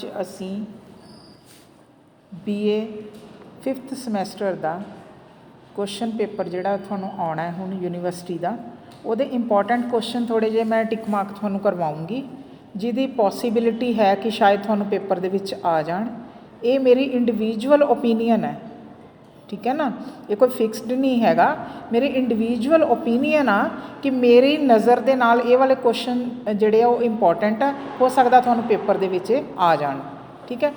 ਅੱਜ ਅਸੀਂ BA 5th semester ਦਾ question paper ਜਿਹੜਾ ਤੁਹਾਨੂੰ ਆਉਣਾ ਹੈ ਹੁਣ ਯੂਨੀਵਰਸਿਟੀ ਦਾ, ਉਹਦੇ ਇੰਪੋਰਟੈਂਟ ਕੁਐਸਚਨ ਥੋੜ੍ਹੇ ਜਿਹੇ ਮੈਂ ਟਿਕ ਮਾਰਕ ਤੁਹਾਨੂੰ ਕਰਵਾਉਂਗੀ, ਜਿਹਦੀ ਪੋਸੀਬਿਲਿਟੀ ਹੈ ਕਿ ਸ਼ਾਇਦ ਤੁਹਾਨੂੰ ਪੇਪਰ ਦੇ ਵਿੱਚ ਆ ਜਾਣ। ਇਹ ਮੇਰੀ ਇੰਡੀਵਿਜੂਅਲ ਓਪੀਨੀਅਨ ਹੈ, ਠੀਕ ਹੈ ਨਾ, ਇਹ ਕੋਈ ਫਿਕਸਡ ਨਹੀਂ ਹੈਗਾ, ਮੇਰੀ ਇੰਡੀਵਿਜੂਅਲ ਓਪੀਨੀਅਨ ਆ ਕਿ ਮੇਰੀ ਨਜ਼ਰ ਦੇ ਨਾਲ ਇਹ ਵਾਲੇ ਕੁਐਸਚਨ ਜਿਹੜੇ ਆ ਉਹ ਇੰਪੋਰਟੈਂਟ ਆ, ਹੋ ਸਕਦਾ ਤੁਹਾਨੂੰ ਪੇਪਰ ਦੇ ਵਿੱਚ ਆ ਜਾਣ, ਠੀਕ ਹੈ।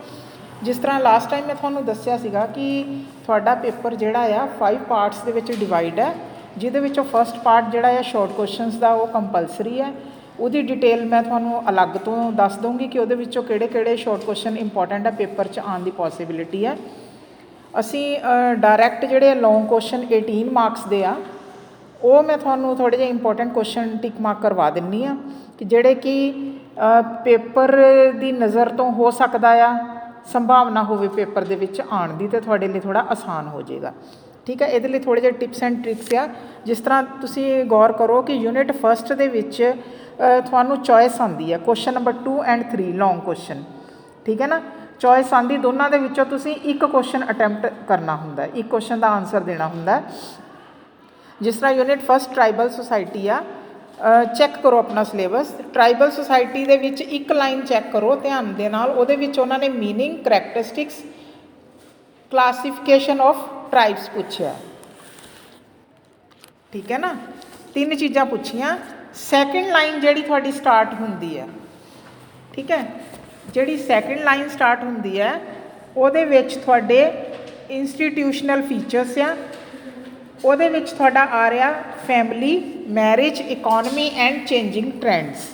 ਜਿਸ ਤਰ੍ਹਾਂ ਲਾਸਟ ਟਾਈਮ ਮੈਂ ਤੁਹਾਨੂੰ ਦੱਸਿਆ ਸੀਗਾ ਕਿ ਤੁਹਾਡਾ ਪੇਪਰ ਜਿਹੜਾ ਆ 5 ਪਾਰਟਸ ਦੇ ਵਿੱਚ ਡਿਵਾਈਡ ਹੈ, ਜਿਹਦੇ ਵਿੱਚੋਂ ਫਸਟ ਪਾਰਟ ਜਿਹੜਾ ਆ ਸ਼ੋਰਟ ਕੁਐਸਚਨਸ ਦਾ ਉਹ ਕੰਪਲਸਰੀ ਹੈ। ਉਹਦੀ ਡਿਟੇਲ ਮੈਂ ਤੁਹਾਨੂੰ ਅਲੱਗ ਤੋਂ ਦੱਸ ਦਊਂਗੀ ਕਿ ਉਹਦੇ ਵਿੱਚੋਂ ਕਿਹੜੇ ਕਿਹੜੇ ਸ਼ੋਰਟ ਕੁਐਸਚਨ ਇੰਪੋਰਟੈਂਟ ਹੈ, ਪੇਪਰ 'ਚ ਆਉਣ ਦੀ ਪੋਸੀਬਿਲਿਟੀ ਹੈ। ਅਸੀਂ ਡਾਇਰੈਕਟ ਜਿਹੜੇ ਲੌਂਗ ਕੁਐਸਚਨ 18 ਮਾਰਕਸ ਦੇ ਆ, ਉਹ ਮੈਂ ਤੁਹਾਨੂੰ ਥੋੜ੍ਹੇ ਜਿਹੇ ਇੰਪੋਰਟੈਂਟ ਕੁਐਸਚਨ ਟਿਕ ਮਾਰਕ ਕਰਵਾ ਦਿੰਦੀ ਹਾਂ ਕਿ ਜਿਹੜੇ ਕਿ ਪੇਪਰ ਦੀ ਨਜ਼ਰ ਤੋਂ ਹੋ ਸਕਦਾ ਆ, ਸੰਭਾਵਨਾ ਹੋਵੇ ਪੇਪਰ ਦੇ ਵਿੱਚ ਆਉਣ ਦੀ, ਅਤੇ ਤੁਹਾਡੇ ਲਈ ਥੋੜ੍ਹਾ ਆਸਾਨ ਹੋ ਜਾਏਗਾ, ਠੀਕ ਹੈ। ਇਹਦੇ ਲਈ ਥੋੜ੍ਹੇ ਜਿਹੇ ਟਿਪਸ ਐਂਡ ਟ੍ਰਿਕਸ ਆ। ਜਿਸ ਤਰ੍ਹਾਂ ਤੁਸੀਂ ਗੌਰ ਕਰੋ ਕਿ ਯੂਨਿਟ ਫਸਟ ਦੇ ਵਿੱਚ ਤੁਹਾਨੂੰ ਚੋਇਸ ਆਉਂਦੀ ਹੈ, question number 2 and 3 long question, ਠੀਕ ਹੈ ਨਾ। ਚੋਇਸ ਆਉਂਦੀ, ਦੋਨਾਂ ਦੇ ਵਿੱਚੋਂ ਤੁਸੀਂ ਇੱਕ ਕੁਐਸਚਨ ਅਟੈਂਪਟ ਕਰਨਾ ਹੁੰਦਾ, ਇੱਕ ਕੁਐਸਚਨ ਦਾ ਆਨਸਰ ਦੇਣਾ ਹੁੰਦਾ। ਜਿਸ ਤਰ੍ਹਾਂ ਯੂਨਿਟ ਫਸਟ ਟਰਾਈਬਲ ਸੁਸਾਇਟੀ ਆ, ਚੈੱਕ ਕਰੋ ਆਪਣਾ ਸਿਲੇਬਸ। ਟਰਾਈਬਲ ਸੁਸਾਇਟੀ ਦੇ ਵਿੱਚ ਇੱਕ ਲਾਈਨ ਚੈੱਕ ਕਰੋ ਧਿਆਨ ਦੇ ਨਾਲ, ਉਹਦੇ ਵਿੱਚ ਉਹਨਾਂ ਨੇ ਮੀਨਿੰਗ, ਕਰੈਕਟਰਿਸਟਿਕਸ, ਕਲਾਸੀਫਿਕੇਸ਼ਨ ਆਫ ਟਰਾਈਬਸ ਪੁੱਛਿਆ, ਠੀਕ ਹੈ ਨਾ। 3 ਚੀਜ਼ਾਂ ਪੁੱਛੀਆਂ। ਸੈਕਿੰਡ ਲਾਈਨ ਜਿਹੜੀ ਤੁਹਾਡੀ ਸਟਾਰਟ ਹੁੰਦੀ ਹੈ, ਠੀਕ ਹੈ, ਜਿਹੜੀ ਸੈਕਿੰਡ ਲਾਈਨ ਸਟਾਰਟ ਹੁੰਦੀ ਹੈ ਉਹਦੇ ਵਿੱਚ ਤੁਹਾਡੇ ਇੰਸਟੀਟਿਊਸ਼ਨਲ ਫੀਚਰਸ ਆ, ਉਹਦੇ ਵਿੱਚ ਤੁਹਾਡਾ ਆ ਰਿਹਾ family, marriage, economy and changing trends,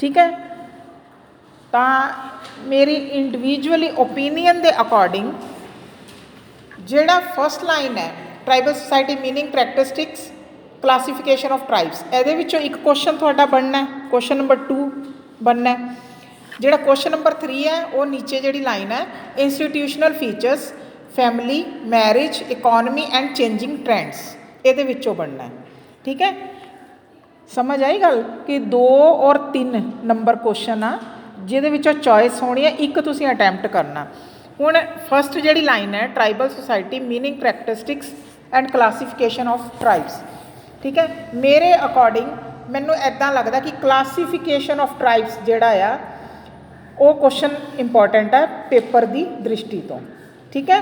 ਠੀਕ ਹੈ। ਤਾਂ ਮੇਰੀ ਇੰਡੀਵਿਜੂਅਲੀ ਓਪੀਨੀਅਨ ਦੇ ਅਕੋਰਡਿੰਗ ਜਿਹੜਾ ਫਸਟ ਲਾਈਨ ਹੈ tribal society meaning, characteristics, classification of tribes, ਇਹਦੇ ਵਿੱਚੋਂ ਇੱਕ ਕੁਐਸਚਨ ਤੁਹਾਡਾ ਬਣਨਾ, ਕੁਐਸਚਨ ਨੰਬਰ 2 ਬਣਨਾ। ਜਿਹੜਾ ਕੁਐਸਚਨ ਨੰਬਰ 3 ਹੈ ਉਹ ਨੀਚੇ ਜਿਹੜੀ ਲਾਈਨ ਹੈ institutional features, family, marriage, economy and changing trends, ਇਹਦੇ ਵਿੱਚੋਂ ਬਣਨਾ, ਠੀਕ ਹੈ। ਸਮਝ ਆਈ ਗੱਲ ਕਿ 2 ਔਰ 3 ਨੰਬਰ ਕੁਐਸਚਨ ਆ, ਜਿਹਦੇ ਵਿੱਚੋਂ ਚੋਇਸ ਹੋਣੀ ਹੈ, ਇੱਕ ਤੁਸੀਂ ਅਟੈਂਪਟ ਕਰਨਾ। ਹੁਣ ਫਸਟ ਜਿਹੜੀ ਲਾਈਨ ਹੈ tribal society meaning, characteristics and classification of tribes, ਠੀਕ ਹੈ। ਮੇਰੇ ਅਕੋਰਡਿੰਗ ਮੈਨੂੰ ਇੱਦਾਂ ਲੱਗਦਾ ਕਿ ਕਲਾਸੀਫਿਕੇਸ਼ਨ ਆਫ ਟਰਾਈਬਸ ਜਿਹੜਾ ਆ ਉਹ ਕੁਐਸਚਨ ਇੰਪੋਰਟੈਂਟ ਹੈ ਪੇਪਰ ਦੀ ਦ੍ਰਿਸ਼ਟੀ ਤੋਂ, ਠੀਕ ਹੈ।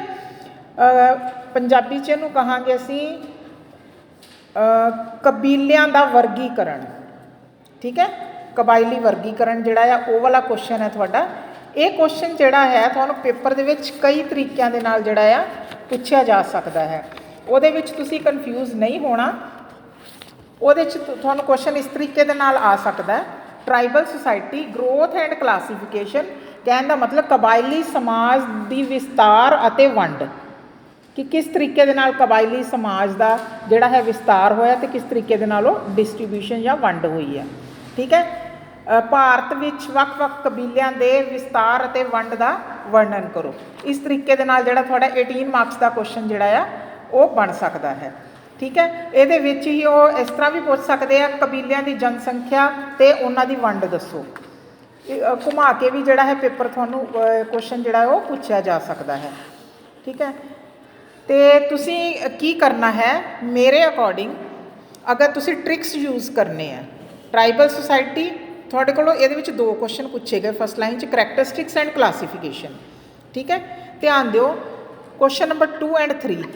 ਪੰਜਾਬੀ 'ਚ ਇਹਨੂੰ ਕਹਾਂਗੇ ਅਸੀਂ ਕਬੀਲਿਆਂ ਦਾ ਵਰਗੀਕਰਨ, ਠੀਕ ਹੈ। ਕਬਾਇਲੀ ਵਰਗੀਕਰਨ ਜਿਹੜਾ ਆ ਉਹ ਵਾਲਾ ਕੁਐਸਚਨ ਹੈ ਤੁਹਾਡਾ। ਇਹ ਕੁਐਸਚਨ ਜਿਹੜਾ ਹੈ ਤੁਹਾਨੂੰ ਪੇਪਰ ਦੇ ਵਿੱਚ ਕਈ ਤਰੀਕਿਆਂ ਦੇ ਨਾਲ ਜਿਹੜਾ ਆ ਪੁੱਛਿਆ ਜਾ ਸਕਦਾ ਹੈ, ਉਹਦੇ ਵਿੱਚ ਤੁਸੀਂ ਕਨਫਿਊਜ਼ ਨਹੀਂ ਹੋਣਾ। ਉਹਦੇ 'ਚ ਤੁਹਾਨੂੰ ਕੁਐਸਚਨ ਇਸ ਤਰੀਕੇ ਦੇ ਨਾਲ ਆ ਸਕਦਾ ਹੈ, tribal society growth and classification, ਕਹਿਣ ਦਾ ਮਤਲਬ ਕਬਾਇਲੀ ਸਮਾਜ ਦੀ ਵਿਸਤਾਰ ਅਤੇ ਵੰਡ, ਕਿ ਕਿਸ ਤਰੀਕੇ ਦੇ ਨਾਲ ਕਬਾਇਲੀ ਸਮਾਜ ਦਾ ਜਿਹੜਾ ਹੈ ਵਿਸਤਾਰ ਹੋਇਆ ਅਤੇ ਕਿਸ ਤਰੀਕੇ ਦੇ ਨਾਲ ਉਹ ਡਿਸਟਰੀਬਿਊਸ਼ਨ ਜਾਂ ਵੰਡ ਹੋਈ ਹੈ, ਠੀਕ ਹੈ। ਭਾਰਤ ਵਿੱਚ ਵੱਖ-ਵੱਖ ਕਬੀਲਿਆਂ ਦੇ ਵਿਸਤਾਰ ਅਤੇ ਵੰਡ ਦਾ ਵਰਣਨ ਕਰੋ। ਇਸ ਤਰੀਕੇ ਦੇ ਨਾਲ ਜਿਹੜਾ ਤੁਹਾਡਾ 18 ਮਾਰਕਸ ਦਾ ਕੁਐਸਚਨ ਜਿਹੜਾ ਆ ਉਹ ਬਣ ਸਕਦਾ ਹੈ, ਠੀਕ ਹੈ। ਇਹਦੇ ਵਿੱਚ ਹੀ ਉਹ ਇਸ ਤਰ੍ਹਾਂ ਵੀ ਪੁੱਛ ਸਕਦੇ ਆ, ਕਬੀਲਿਆਂ ਦੀ ਜਨਸੰਖਿਆ ਅਤੇ ਉਹਨਾਂ ਦੀ ਵੰਡ ਦੱਸੋ। ਘੁਮਾ ਕੇ ਵੀ ਜਿਹੜਾ ਹੈ ਪੇਪਰ ਤੁਹਾਨੂੰ ਕੁਐਸਚਨ ਜਿਹੜਾ ਉਹ ਪੁੱਛਿਆ ਜਾ ਸਕਦਾ ਹੈ, ਠੀਕ ਹੈ। ਅਤੇ ਤੁਸੀਂ ਕੀ ਕਰਨਾ ਹੈ, ਮੇਰੇ ਅਕੋਰਡਿੰਗ ਅਗਰ ਤੁਸੀਂ ਟ੍ਰਿਕਸ ਯੂਜ਼ ਕਰਨੇ ਆ, ਟਰਾਈਬਲ ਸੁਸਾਇਟੀ ਤੁਹਾਡੇ ਕੋਲੋਂ ਇਹਦੇ ਵਿੱਚ 2 ਕੁਐਸਚਨ ਪੁੱਛੇ ਗਏ ਫਸਟ ਲਾਈਨ 'ਚ, ਕਰੈਕਟਰਿਸਟਿਕਸ ਐਂਡ ਕਲਾਸੀਫਿਕੇਸ਼ਨ, ਠੀਕ ਹੈ। ਧਿਆਨ ਦਿਓ ਕੁਐਸਚਨ ਨੰਬਰ 2 ਐਂਡ 3,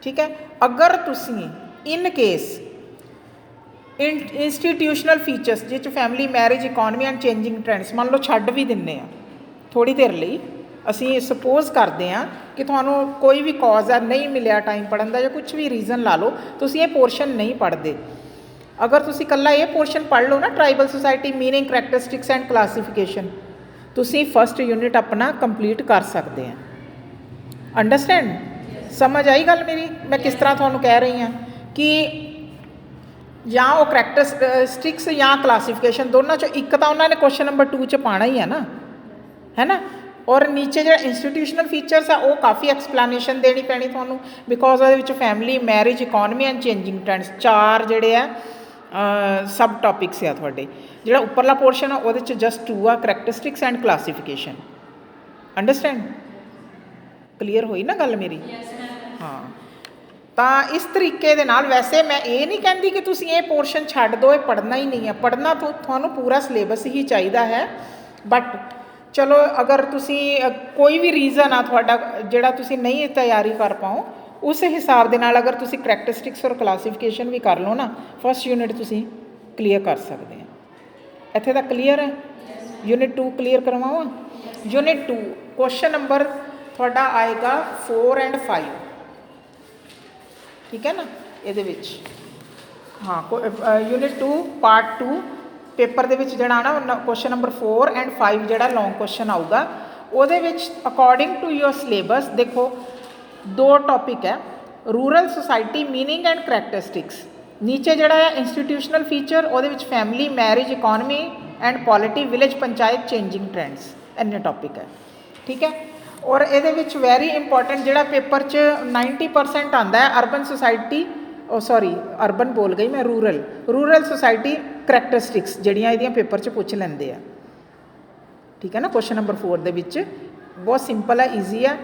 ਠੀਕ ਹੈ। ਅਗਰ ਤੁਸੀਂ ਇਨ ਕੇਸ ਇੰਸਟੀਟਿਊਸ਼ਨਲ ਫੀਚਰਸ ਜਿਹ 'ਚ family, marriage, economy and changing trends ਮੰਨ ਲਓ ਛੱਡ ਵੀ ਦਿੰਦੇ ਆ ਥੋੜ੍ਹੀ ਦੇਰ ਲਈ, ਅਸੀਂ ਸਪੋਜ਼ ਕਰਦੇ ਹਾਂ ਕਿ ਤੁਹਾਨੂੰ ਕੋਈ ਵੀ ਕੌਜ਼ ਹੈ ਨਹੀਂ ਮਿਲਿਆ ਟਾਈਮ ਪੜ੍ਹਨ ਦਾ ਜਾਂ ਕੁਛ ਵੀ ਰੀਜ਼ਨ ਲਾ ਲਓ, ਤੁਸੀਂ ਇਹ ਪੋਰਸ਼ਨ ਨਹੀਂ ਪੜ੍ਹਦੇ। ਅਗਰ ਤੁਸੀਂ ਇਕੱਲਾ ਇਹ ਪੋਰਸ਼ਨ ਪੜ੍ਹ ਲਓ ਨਾ tribal society meaning, characteristics and classification, ਤੁਸੀਂ ਫਸਟ ਯੂਨਿਟ ਆਪਣਾ ਕੰਪਲੀਟ ਕਰ ਸਕਦੇ ਆ। ਅੰਡਰਸਟੈਂਡ? ਸਮਝ ਆਈ ਗੱਲ ਮੇਰੀ? ਮੈਂ ਕਿਸ ਤਰ੍ਹਾਂ ਤੁਹਾਨੂੰ ਕਹਿ ਰਹੀ ਹਾਂ ਕਿ ਜਾਂ ਉਹ ਕਰੈਕਟਰਿਸਟਿਕਸ ਜਾਂ ਕਲਾਸੀਫਿਕੇਸ਼ਨ ਦੋਨਾਂ 'ਚੋਂ ਇੱਕ ਤਾਂ ਉਹਨਾਂ ਨੇ ਕੁਐਸਚਨ ਨੰਬਰ 2 'ਚ ਪਾਉਣਾ ਹੀ ਹੈ ਨਾ, ਹੈ ਨਾ। ਔਰ ਨੀਚੇ ਜਿਹੜਾ ਇੰਸਟੀਟਿਊਸ਼ਨਲ ਫੀਚਰਸ ਆ ਉਹ ਕਾਫੀ ਐਕਸਪਲੈਨੇਸ਼ਨ ਦੇਣੀ ਪੈਣੀ ਤੁਹਾਨੂੰ, ਬਿਕੋਜ਼ ਉਹਦੇ ਵਿੱਚ family, marriage, economy and changing trends 4 ਜਿਹੜੇ ਆ सब टॉपिक्स आ थोड़े जो उपरला पोर्शन आ वो जस्ट 2 आ characteristics and classification understand clear हुई ना गल मेरी हाँ तो इस तरीके दे नाल वैसे मैं ये नहीं कहती कि तुसीं ये पोर्शन छड्ड दो ये पढ़ना ही नहीं है पढ़ना तो थानू पूरा सिलेबस ही चाहिए है बट चलो अगर तुसीं कोई भी रीज़न आ तुहाडा जिहड़ा तुसीं नहीं तैयारी कर पाओ उस हिसाब के नाल अगर तुसीं करैक्टरिस्टिक्स और क्लासीफिकेशन भी कर लो ना फस्ट यूनिट तुसीं क्लीयर कर सकते हैं इत्थे तक क्लीयर है यूनिट 2 क्लीयर करवावां यूनिट 2 क्वेश्चन नंबर थोड़ा आएगा 4 एंड 5 ठीक है ना ये हाँ यूनिट 2 पार्ट 2 पेपर के जोड़ा ना क्वेश्चन नंबर 4 एंड 5 जोड़ा लॉन्ग क्वेश्चन आऊगा वो अकॉर्डिंग टू योर सिलेबस देखो 2 टॉपिक है rural society meaning and characteristics नीचे जोड़ा है इंस्टीट्यूशनल फीचर वो family marriage economy and polity village panchayat changing trends इन्ने टॉपिक है ठीक है और ये वैरी इंपॉर्टेंट जोड़ा पेपर च 90% आता है अर्बन सोसाइटी सॉरी अर्बन बोल गई मैं रूरल सोसाइटी करैक्टरिस्टिक्स जड़ियाँ ये पेपर च पूछ लेंदे आ ठीक है ना क्वेश्चन नंबर 4 के बहुत सिंपल है ईजी है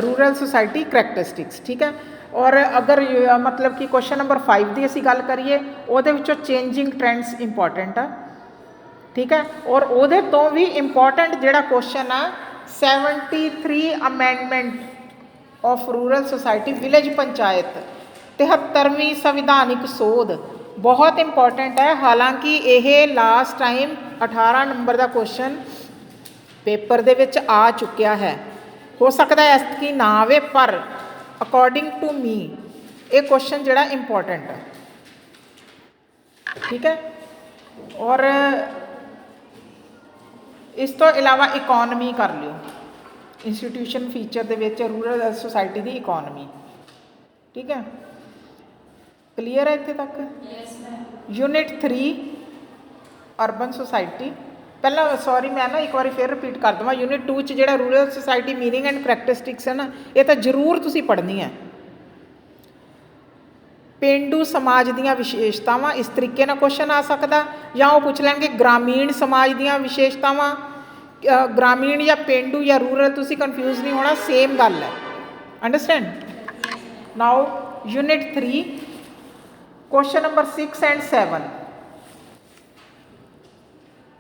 रूरल सोसाइटी करैक्टरिस्टिक्स ठीक है और अगर मतलब कि क्वेश्चन नंबर 5 की असी गल करिए वो चेंजिंग ट्रेंड्स इंपॉर्टेंट है ठीक है और वो तो भी इंपॉर्टेंट जोड़ा क्वेश्चन है 73 amendment of rural society village panchayat 73वीं संविधानिक सोध बहुत इंपॉर्टेंट है हालांकि यह लास्ट टाइम 18 नंबर का क्वेश्चन पेपर दे विच आ चुकिया है हो सकता है इसकी ना आवे पर अकॉर्डिंग टू मी ये क्वेश्चन जोड़ा इंपॉर्टेंट है ठीक है और इस तो इलावा इकॉनमी कर लियो इंस्टीट्यूशन फीचर के रूरल सोसाइटी की इकॉनमी ठीक है क्लीयर है इतने तक यूनिट 3 अर्बन सोसाइटी पहला सॉरी मैं ना एक बार फिर रिपीट कर देवां यूनिट 2 जो rural society meaning and characteristics है ना ये तो जरूर तुसी पढ़नी है पेंडू समाज दीयां विशेषतावां इस तरीके ना क्वेश्चन आ सकता या वो पूछ लैणगे ग्रामीण समाज दीयां विशेषतावां ग्रामीण या पेंडू या रूरल तुसी कन्फ्यूज नहीं होना सेम गल है understand now unit 3 question number 6 and 7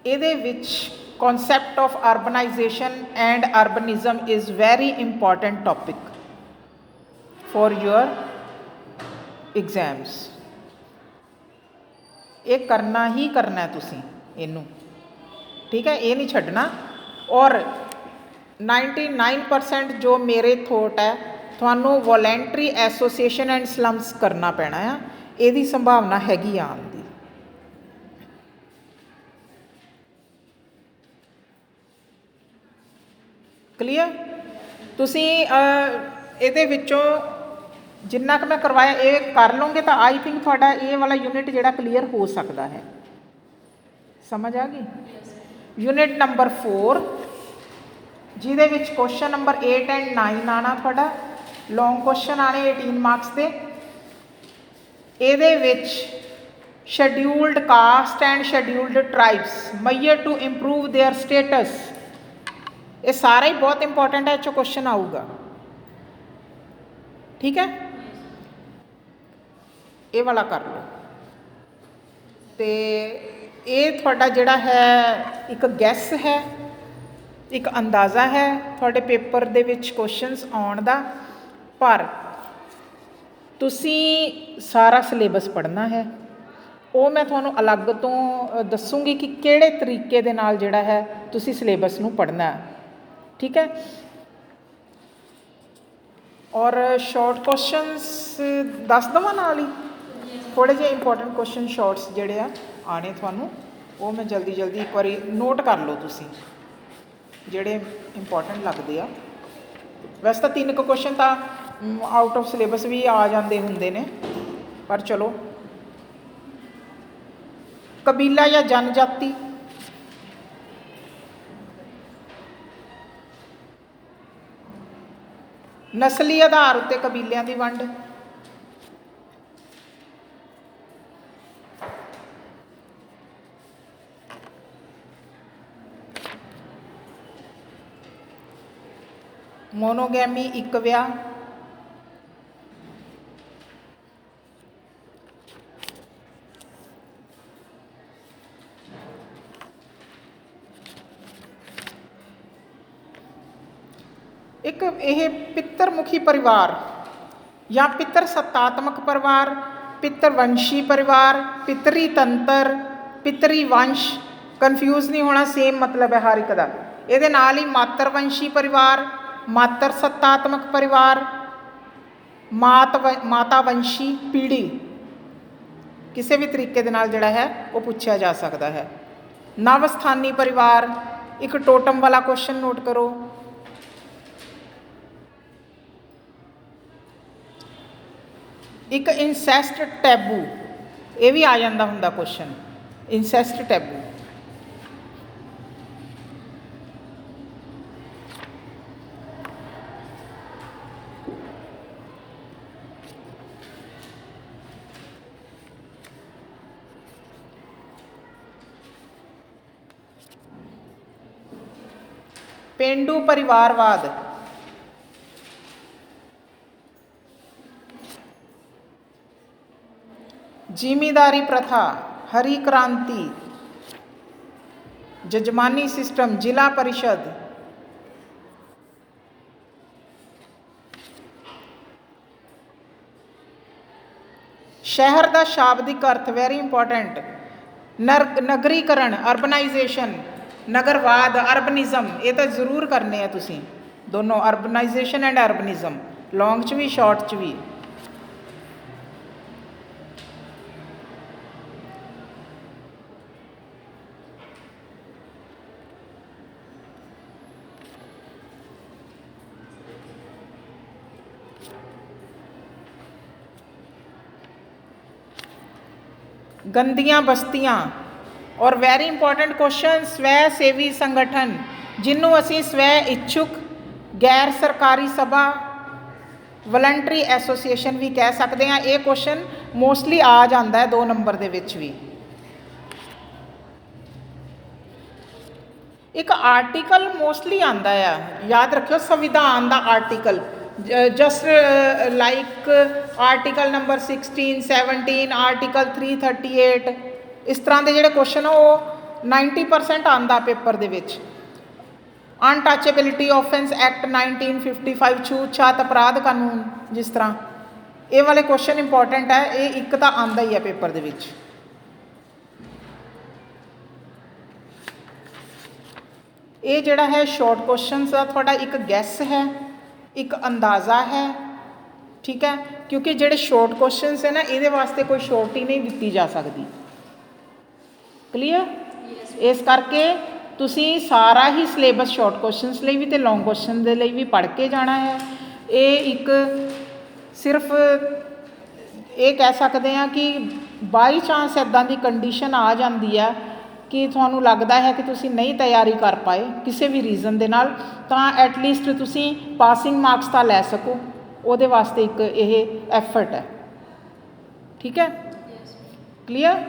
ਇਹਦੇ ਵਿੱਚ concept of urbanization and urbanism is very important topic for your exams ये करना ही करना है तुसी इनू ठीक है ये नहीं छड्डना और 99% जो मेरे थॉट है थानू वॉलेंटरी एसोसीएशन एंड स्लम्स करना पैना है ਇਹਦੀ संभावना हैगी आने की क्लीयर तुसी ਇਹਦੇ ਵਿੱਚੋਂ जिन्ना कि मैं करवाया ये कर लोगे तो आई थिंक थोड़ा ये वाला यूनिट जोड़ा क्लीयर हो सकता है समझ आ गई यूनिट नंबर 4 जिहदे विच क्वेश्चन नंबर 8 एंड 9 आना थोड़ा लॉन्ग क्वेश्चन आने 18 मार्क्स के ਇਹਦੇ ਵਿੱਚ scheduled caste and scheduled tribes मैयर टू इंप्रूव देयर स्टेटस ये सारा ही बहुत इंपॉर्टेंट है जो क्वेश्चन आऊगा ठीक है ये वाला कर लो तो ये थोड़ा जिहड़ा है एक गैस है एक अंदाज़ा है थोड़े पेपर दे विच क्वेश्चंस आउण दा पर तुसी सारा सिलेबस पढ़ना है वो मैं थोनों अलग तो दसूँगी कि किहड़े तरीके दे नाल जिहड़ा है तुसी सिलेबस नूं पढ़ना है ठीक है और शॉर्ट क्वेश्चंस दस दवां नाल ही थोड़े जे इंपॉर्टेंट क्वेश्चन शॉर्ट्स जिहड़े आ आने थानू वो मैं जल्दी जल्दी एक बार नोट कर लो तुसी जिहड़े इंपॉर्टेंट लगदे आ वैसे तो 3 क्वेश्चन तो आउट ऑफ सिलेबस भी आ जाते होंगे ने पर चलो कबीला या जनजाति नस्ली आधार उत्ते कबीलियां की वंड ਮੋਨੋਗੈਮੀ ਇੱਕ ਵਿਆਹ, ਇੱਕ ਇਹ ਪਿੱਤਰਮੁਖੀ ਪਰਿਵਾਰ ਜਾਂ ਪਿੱਤਰ ਸੱਤਾਤਮਕ ਪਰਿਵਾਰ, ਪਿੱਤਰਵੰਸ਼ੀ ਪਰਿਵਾਰ, ਪਿੱਤਰੀ ਤੰਤਰ, ਪਿੱਤਰੀ ਵੰਸ਼, ਕਨਫਿਊਜ਼ ਨਹੀਂ ਹੋਣਾ, ਸੇਮ ਮਤਲਬ ਹੈ ਹਰ ਇੱਕ ਦਾ। ਇਹਦੇ ਨਾਲ ਹੀ ਮਾਤਰਵੰਸ਼ੀ ਪਰਿਵਾਰ, ਮਾਤਰ ਸੱਤਾਤਮਕ ਪਰਿਵਾਰ, ਮਾਤਾਵੰਸ਼ੀ ਪੀੜ੍ਹੀ, ਕਿਸੇ ਵੀ ਤਰੀਕੇ ਦੇ ਨਾਲ ਜਿਹੜਾ ਹੈ ਉਹ ਪੁੱਛਿਆ ਜਾ ਸਕਦਾ ਹੈ। ਨਵ ਸਥਾਨੀ ਪਰਿਵਾਰ, ਇੱਕ ਟੋਟਮ ਵਾਲਾ ਕੁਐਸਚਨ ਨੋਟ ਕਰੋ। ਇੱਕ ਇਨਸੈਸਟ ਟੈਬੂ, ਇਹ ਵੀ ਆ ਜਾਂਦਾ ਹੁੰਦਾ ਕੁਐਸਚਨ, ਇਨਸੈਸਟ ਟੈਬੂ। ਪੇਂਡੂ ਪਰਿਵਾਰਵਾਦ, ਜ਼ਿਮੀਦਾਰੀ ਪ੍ਰਥਾ, ਹਰੀ ਕ੍ਰਾਂਤੀ, ਜਜਮਾਨੀ ਸਿਸਟਮ, ਜ਼ਿਲ੍ਹਾ ਪਰਿਸ਼ਦ, ਸ਼ਹਿਰ ਦਾ ਸ਼ਾਬਦਿਕ ਅਰਥ, ਵੈਰੀ ਇੰਪੋਰਟੈਂਟ, ਨਗਰੀਕਰਨ, ਅਰਬਨਾਈਜੇਸ਼ਨ, ਨਗਰਵਾਦ, ਅਰਬਨਿਜ਼ਮ, ਇਹ ਤਾਂ ਜ਼ਰੂਰ ਕਰਨੇ ਆ ਤੁਸੀਂ ਦੋਨੋਂ, ਅਰਬਨਾਈਜੇਸ਼ਨ ਐਂਡ ਅਰਬਨਿਜ਼ਮ, ਲੌਂਗ 'ਚ ਵੀ ਸ਼ਾਰਟ 'ਚ ਵੀ। ਗੰਦੀਆਂ ਬਸਤੀਆਂ, ਔਰ ਵੈਰੀ ਇੰਪੋਰਟੈਂਟ ਕੁਐਸਚਨ, ਸਵੈ ਸੇਵੀ ਸੰਗਠਨ, ਜਿਹਨੂੰ ਅਸੀਂ ਸਵੈ ਇੱਛੁਕ ਗੈਰ ਸਰਕਾਰੀ ਸਭਾ, ਵਲੰਟਰੀ ਐਸੋਸੀਏਸ਼ਨ ਵੀ ਕਹਿ ਸਕਦੇ ਹਾਂ। ਇਹ ਕੁਐਸਚਨ ਮੋਸਟਲੀ ਆ ਜਾਂਦਾ ਹੈ 2 ਨੰਬਰ ਦੇ ਵਿੱਚ ਵੀ। ਇੱਕ ਆਰਟੀਕਲ ਮੋਸਟਲੀ ਆਉਂਦਾ ਆ, ਯਾਦ ਰੱਖਿਓ, ਸੰਵਿਧਾਨ ਦਾ article, just like article number 16, 17, article 338, ਇਸ ਤਰ੍ਹਾਂ ਦੇ ਜਿਹੜੇ ਕੁਐਸਚਨ ਉਹ 90% ਆਉਂਦਾ ਪੇਪਰ ਦੇ ਵਿੱਚ। ਅਨਟੱਚੇਬਿਲਿਟੀ ਆਫੈਂਸ ਐਕਟ 1955, ਛੂਤਛਾਤ ਅਪਰਾਧ ਕਾਨੂੰਨ, ਜਿਸ ਤਰ੍ਹਾਂ ਇਹ ਵਾਲੇ ਕੁਐਸਚਨ ਇੰਪੋਰਟੈਂਟ ਹੈ, ਇਹ ਇੱਕ ਤਾਂ ਆਉਂਦਾ ਹੀ ਹੈ ਪੇਪਰ ਦੇ ਵਿੱਚ। ਇਹ ਜਿਹੜਾ ਹੈ ਸ਼ਾਰਟ ਕੁਐਸਚਨਸ ਦਾ ਤੁਹਾਡਾ ਇੱਕ ਗੈਸ ਹੈ, ਇੱਕ ਅੰਦਾਜ਼ਾ ਹੈ, ਠੀਕ ਹੈ, ਕਿਉਂਕਿ ਜਿਹੜੇ ਸ਼ਾਰਟ ਕੁਐਸਚਨਸ ਹੈ ਨਾ, ਇਹਦੇ ਵਾਸਤੇ ਕੋਈ ਸ਼ੋਰਟੀ ਨਹੀਂ ਦਿੱਤੀ ਜਾ ਸਕਦੀ। ਕਲੀਅਰ? ਇਸ ਕਰਕੇ ਤੁਸੀਂ ਸਾਰਾ ਹੀ ਸਿਲੇਬਸ ਸ਼ਾਰਟ ਕੁਐਸਚਨਸ ਲਈ ਵੀ ਅਤੇ ਲੌਂਗ ਕੁਐਸਚਨ ਦੇ ਲਈ ਵੀ ਪੜ੍ਹ ਕੇ ਜਾਣਾ ਹੈ। ਇਹ ਇੱਕ ਸਿਰਫ ਇਹ ਕਹਿ ਸਕਦੇ ਹਾਂ ਕਿ ਬਾਈ ਚਾਂਸ ਇੱਦਾਂ ਦੀ ਕੰਡੀਸ਼ਨ ਆ ਜਾਂਦੀ ਆ ਕਿ ਤੁਹਾਨੂੰ ਲੱਗਦਾ ਹੈ ਕਿ ਤੁਸੀਂ ਨਹੀਂ ਤਿਆਰੀ ਕਰ ਪਾਏ ਕਿਸੇ ਵੀ ਰੀਜ਼ਨ ਦੇ ਨਾਲ, ਤਾਂ ਐਟਲੀਸਟ ਤੁਸੀਂ ਪਾਸਿੰਗ ਮਾਰਕਸ ਤਾਂ ਲੈ ਸਕੋ, ਉਹਦੇ ਵਾਸਤੇ ਇੱਕ ਇਹ ਐਫਰਟ ਹੈ। ਠੀਕ ਹੈ? ਕਲੀਅਰ?